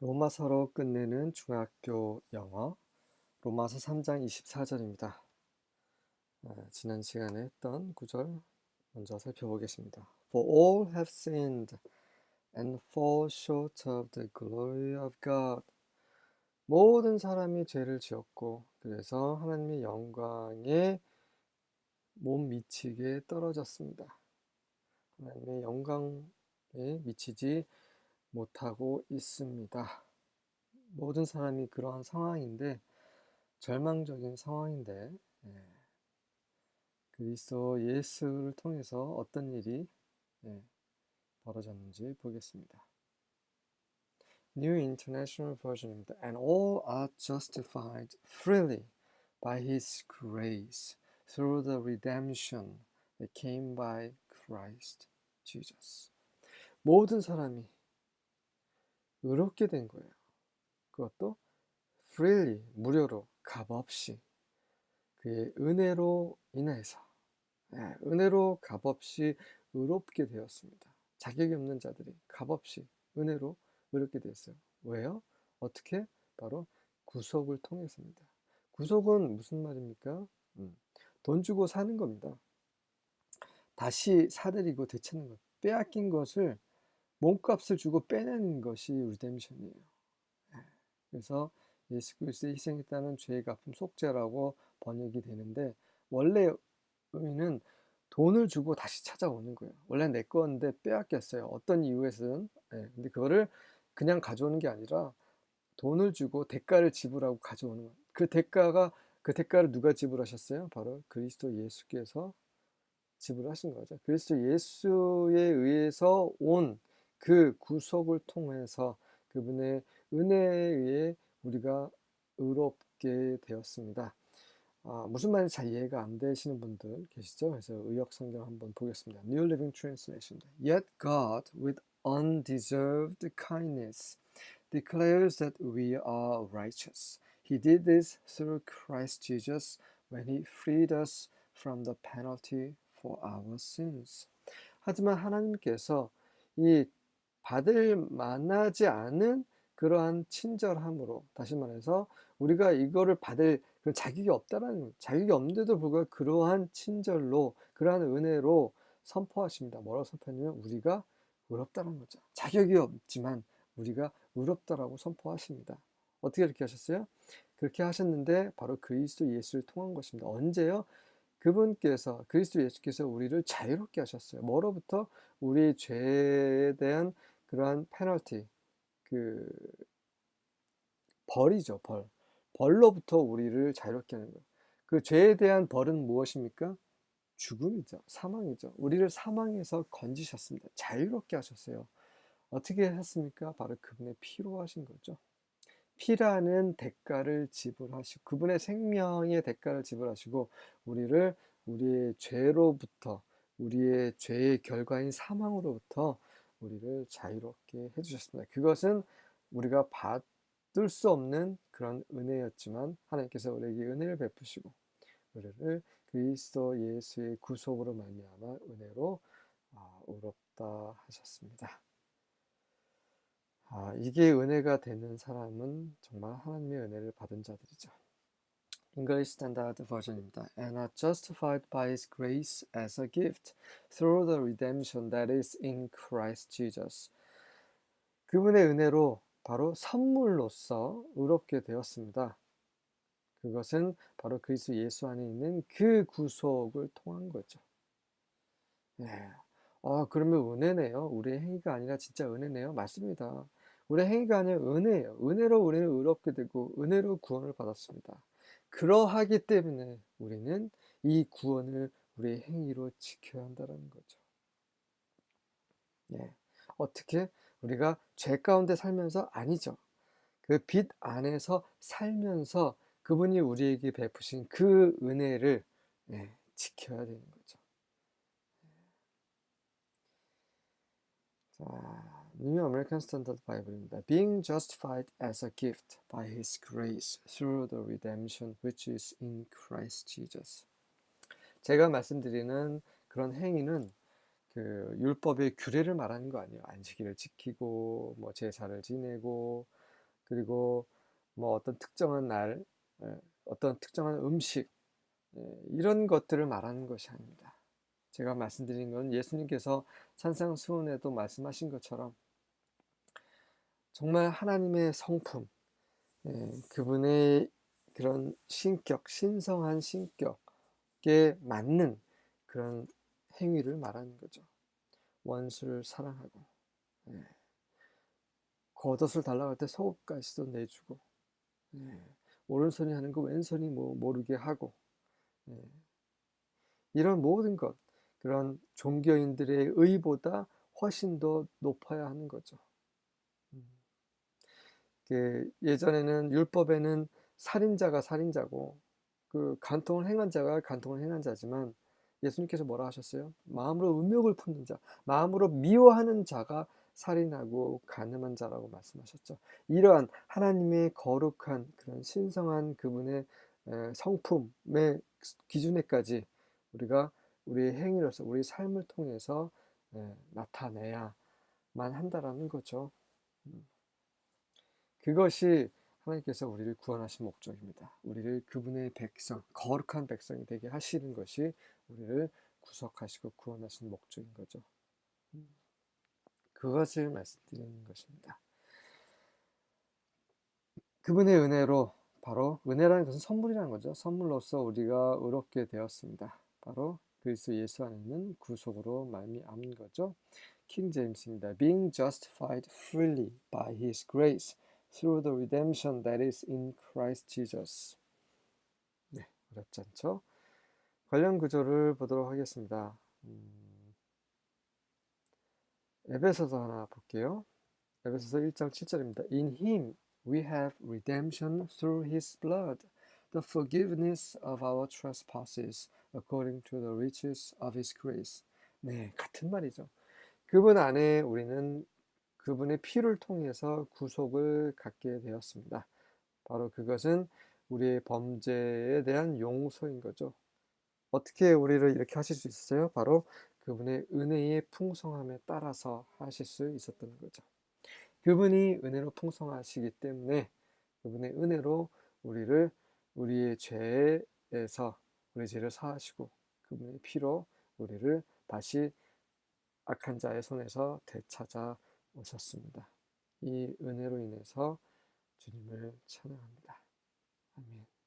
로마서로 끝내는 중학교 영어 로마서 3장 24절입니다. 지난 시간에 했던 구절 먼저 살펴보겠습니다. For all have sinned and fall short of the glory of God. 모든 사람이 죄를 지었고 그래서 하나님의 영광에 못 미치게 떨어졌습니다. 하나님의 영광에 미치지 못하고 있습니다. 모든 사람이 그러한 상황인데 절망적인 상황인데 그리스도 예수를 통해서 어떤 일이 벌어졌는지 보겠습니다. New International Version입니다. And all are justified freely by His grace through the redemption that came by Christ Jesus. 모든 사람이 의롭게 된 거예요. 그것도 freely, 무료로, 값없이 그의 은혜로 인해서 은혜로 값없이 의롭게 되었습니다. 자격이 없는 자들이 값없이 은혜로 의롭게 되었어요. 왜요? 어떻게? 바로 구속을 통해서입니다. 구속은 무슨 말입니까? 돈 주고 사는 겁니다. 다시 사들이고 되찾는 것, 빼앗긴 것을 몸값을 주고 빼내는 것이 리뎀션이에요. 그래서 예수 그리스도의 희생에 따른 죄의 갚음 속죄라고 번역이 되는데 원래 의미는 돈을 주고 다시 찾아오는 거예요. 원래 내 건데 빼앗겼어요. 어떤 이유에서든. 근데 그거를 그냥 가져오는 게 아니라 돈을 주고 대가를 지불하고 가져오는 거예요. 그 대가를 누가 지불하셨어요? 바로 그리스도 예수께서 지불하신 거죠. 그리스도 예수에 의해서 온 그 구속을 통해서 그분의 은혜에 의해 우리가 의롭게 되었습니다. 무슨 말인지 잘 이해가 안 되시는 분들 계시죠? 그래서 의역 성경 한번 보겠습니다. New Living Translation. Yet God, with undeserved kindness, declares that we are righteous. He did this through Christ Jesus when He freed us from the penalty for our sins. 하지만 하나님께서 이 받을 만하지 않은 그러한 친절함으로, 다시 말해서 우리가 이거를 받을 그런 자격이 없다라는 거예요. 자격이 없는데도 불구하고 그러한 친절로, 그러한 은혜로 선포하십니다. 뭐라고 선포하냐면 우리가 의롭다는 거죠. 자격이 없지만 우리가 의롭다라고 선포하십니다. 어떻게 그렇게 하셨어요? 그렇게 하셨는데 바로 그리스도 예수를 통한 것입니다. 언제요? 그분께서, 그리스도 예수께서 우리를 자유롭게 하셨어요. 뭐로부터? 우리 죄에 대한 그러한 페널티, 그 벌이죠, 벌. 벌로부터 우리를 자유롭게 하는 거예요. 그 죄에 대한 벌은 무엇입니까? 죽음이죠. 사망이죠. 우리를 사망에서 건지셨습니다. 자유롭게 하셨어요. 어떻게 하셨습니까? 바로 그분의 피로 하신 거죠. 피라는 대가를 지불하시고, 그분의 생명의 대가를 지불하시고 우리를 우리의 죄로부터, 우리의 죄의 결과인 사망으로부터 우리를 자유롭게 해주셨습니다. 그것은 우리가 받을 수 없는 그런 은혜였지만 하나님께서 우리에게 은혜를 베푸시고 우리를 그리스도 예수의 구속으로 말미암아 은혜로 의롭다 하셨습니다. 이게 은혜가 되는 사람은 정말 하나님의 은혜를 받은 자들이죠. English Standard Version입니다. And are justified by His grace as a gift through the redemption that is in Christ Jesus. 그분의 은혜로 바로 선물로서 의롭게 되었습니다. 그것은 바로 그리스도 예수 안에 있는 그 구속을 통한 거죠. 그러면 은혜네요. 우리의 행위가 아니라 진짜 은혜네요. 맞습니다. 우리의 행위가 아니라 은혜예요. 은혜로 우리는 의롭게 되고 은혜로 구원을 받았습니다. 그러하기 때문에 우리는 이 구원을 우리의 행위로 지켜야 한다는 거죠. 어떻게? 우리가 죄 가운데 살면서? 아니죠. 그 빛 안에서 살면서 그분이 우리에게 베푸신 그 은혜를 지켜야 되는 거죠. New American Standard Bible입니다. Being justified as a gift by His grace through the redemption which is in Christ Jesus. 제가 말씀드리는 그런 행위는 그 율법의 규례를 말하는 거 아니에요. 안식일을 지키고 뭐 제사를 지내고 그리고 뭐 어떤 특정한 날, 어떤 특정한 음식, 이런 것들을 말하는 것이 아닙니다. 제가 말씀드린 건 예수님께서 산상수훈에도 말씀하신 것처럼 정말 하나님의 성품, 그분의 그런 신격, 신성한 신격에 맞는 그런 행위를 말하는 거죠. 원수를 사랑하고, 겉옷을 달라고 할 때 속옷까지도 내주고, 오른손이 하는 거 왼손이 뭐 모르게 하고, 이런 모든 것, 그런 종교인들의 의보다 훨씬 더 높아야 하는 거죠. 예전에는 율법에는 살인자가 살인자고 그 간통을 행한 자가 간통을 행한 자지만 예수님께서 뭐라 하셨어요? 마음으로 음욕을 품는 자, 마음으로 미워하는 자가 살인하고 간음한 자라고 말씀하셨죠. 이러한 하나님의 거룩한 그런 신성한 그분의 성품의 기준에까지 우리가 우리의 행위로서 우리 삶을 통해서 나타내야만 한다라는 거죠. 그것이 하나님께서 우리를 구원하신 목적입니다. 우리를 그분의 백성, 거룩한 백성이 되게 하시는 것이 우리를 구속하시고 구원하신 목적인 거죠. 그것을 말씀드리는 것입니다. 그분의 은혜로, 바로 은혜라는 것은 선물이라는 거죠. 선물로서 우리가 의롭게 되었습니다. 바로 그리스도 예수 안에 있는 구속으로 말미암은 거죠. 킹 제임스입니다. Being justified freely by His grace through the redemption that is in Christ Jesus. 네, 어렵지 않죠? 관련 구절을 보도록 하겠습니다. 에베소서 하나 볼게요. 에베소서 1장 7절입니다. In Him we have redemption through His blood, the forgiveness of our trespasses, according to the riches of His grace. 네, 같은 말이죠. 그분 안에 우리는 그분의 피를 통해서 구속을 갖게 되었습니다. 바로 그것은 우리의 범죄에 대한 용서인 거죠. 어떻게 우리를 이렇게 하실 수 있었어요? 바로 그분의 은혜의 풍성함에 따라서 하실 수 있었던 거죠. 그분이 은혜로 풍성하시기 때문에 그분의 은혜로 우리의 죄에서 우리 죄를 사하시고 그분의 피로 우리를 다시 악한 자의 손에서 되찾아 오셨습니다. 이 은혜로 인해서 주님을 찬양합니다. 아멘.